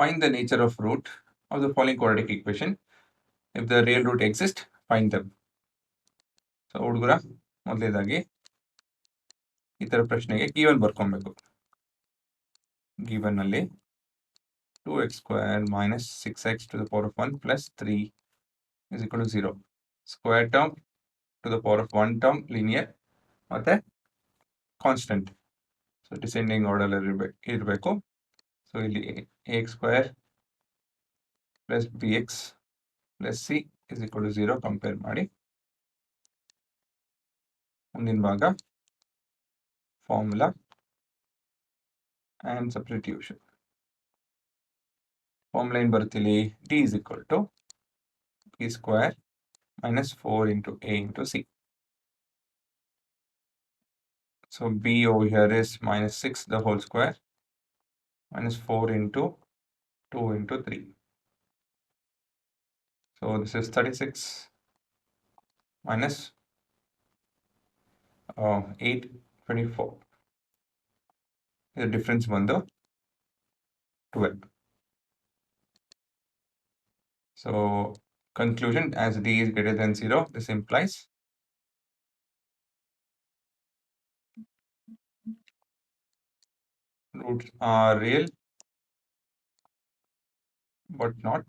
Find the nature of root of the following quadratic equation. If the real root exists, find them. So ಹುಡುಗರ ಮೊದಲೇದಾಗಿ ಈ ತರ ಪ್ರಶ್ನೆಗೆ given ಬರ್ಕೊಬೇಕು. Given ಅಲ್ಲಿ 2x square minus 6x to the power of 1 plus 3 is equal to 0. Square term to the power of 1 term linear ಮತ್ತೆ constant. So descending order ಇರಬೇಕು. So ಇಲ್ಲಿ ax square plus bx plus c is equal to 0 compare ಮಾಡಿ. ಮುಂದಿನ ಭಾಗ formula and substitution. Formula ಏನು ಬರುತ್ತೆ ಇಲ್ಲಿ? D is equal to b square minus 4 into a into c. So b over here is minus 6 the whole square minus 4 into 2 into 3. So this is 36 minus 824. The difference ಬಂದು 12. So conclusion, as d is greater than 0, this implies roots are real but not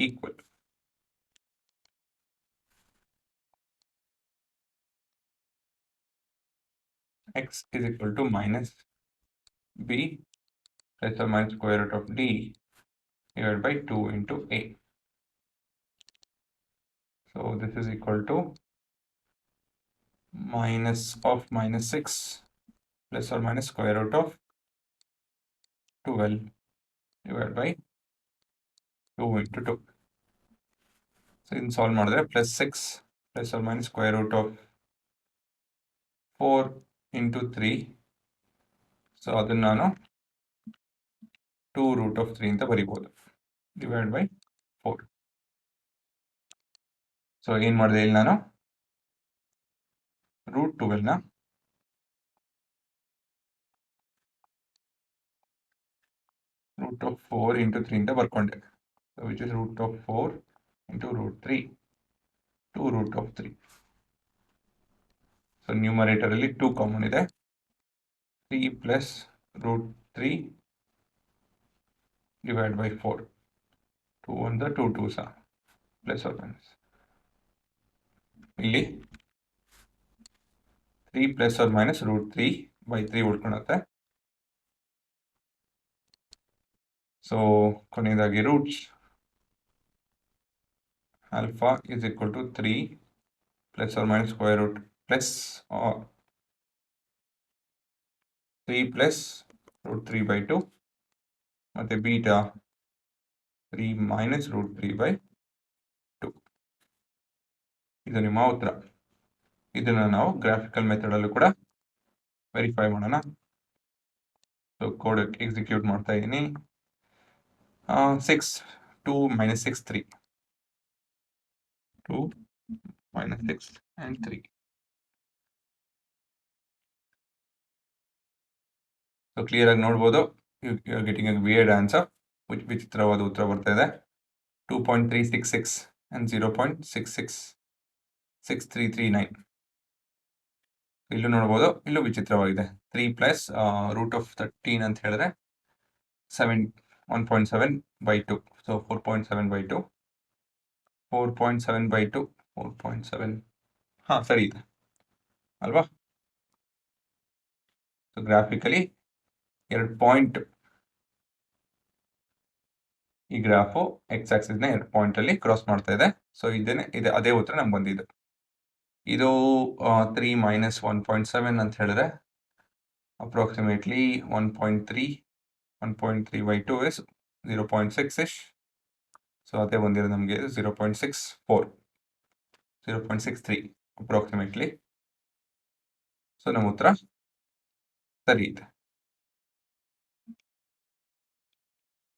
equal. X is equal to minus b plus or minus square root of d divided by 2 into a. So this is equal to minus of minus 6 plus or minus square root of 12 divided by 2 into 2. So in solve ಮಾಡಿದ್ರೆ plus 6 plus or minus square root of 4 into 3. So ಅದನ್ನ ನಾನು 2 root of 3 ಅಂತ ಬರಿಬೋದು divided by 4. So ಏನು ಮಾಡಿದೆ ಇಲ್ಲಿ ನಾನು root 12 ನ root of 4 into 3 ಅಂತ ಬರ್ಕೊಂಡೆ. So which is root of 4 into root 3, 2 root of 3. So numerator ಅಲ್ಲಿ 2 ಕಾಮನ್ ಇದೆ. 3 plus root 3 divided by 4. 2 on the 2 2s are plus or minus. ಇಲ್ಲಿ 3 plus or minus root 3 by 3 ಉಳ್ಕೊಳುತ್ತೆ. So ಕೊನೆಯದಾಗಿ roots alpha is equal to 3 plus or minus square root plus or 3 plus root 3 by 2 ಮತ್ತೆ beta 3 minus root 3 by 2. ಇದು ನಿಮ್ಮ ಉತ್ತರ. ಇದನ್ನ ನಾವು graphical method ಅಲ್ಲೂ ಕೂಡ ವೆರಿಫೈ ಮಾಡೋಣ. ಸೊ ಕೋಡ್ ಎಕ್ಸಿಕ್ಯೂಟ್ ಮಾಡ್ತಾ ಇದ್ದೀನಿ. 6 2 minus 6 3 2 minus 6 and 3. So clear ಆಗಿ ನೋಡ್ಬೋದು, you are getting a weird answer. ವಿಚಿತ್ರವಾದ ಉತ್ತರ ಬರ್ತಾ ಇದೆ. 2.366 and 0.666339. ಇಲ್ಲೂ ನೋಡ್ಬೋದು, ಇಲ್ಲೂ ವಿಚಿತ್ರವಾಗಿದೆ. 3 ಪ್ಲಸ್ ರೂಟ್ ಆಫ್ 13 ಅಂತ ಹೇಳಿದ್ರೆ 1.7 by 2. So 4.7 by 2. 4.7 by 2 4.7 ಹಾಂ ಸರಿ ಇದೆ ಅಲ್ವಾ? ಸೊ ಗ್ರಾಫಿಕಲಿ 2 ಪಾಯಿಂಟ್, ಈ ಗ್ರಾಫು ಎಕ್ಸ್ ಆಕ್ಸಿಸ್ ನ 2 ಪಾಯಿಂಟ್ ಅಲ್ಲಿ ಕ್ರಾಸ್ ಮಾಡ್ತಾ ಇದೆ. ಸೊ ಇದೆ ಅದೇ ಉತ್ತರ ನಮ್ಗೆ ಬಂದಿದ್ದು. ಇದು 3 minus 1.7 ಅಂತ ಹೇಳಿದ್ರೆ approximately 1.3 by 2 is 0.6 ish. So ಅದೇ ಬಂದಿರೋದು ನಮಗೆ 0.64 0.63 ಅಪ್ರಾಕ್ಸಿಮೇಟ್ಲಿ. ಸೊ ನಮ್ಮ ಉತ್ತರ ಸರಿ ಇದೆ.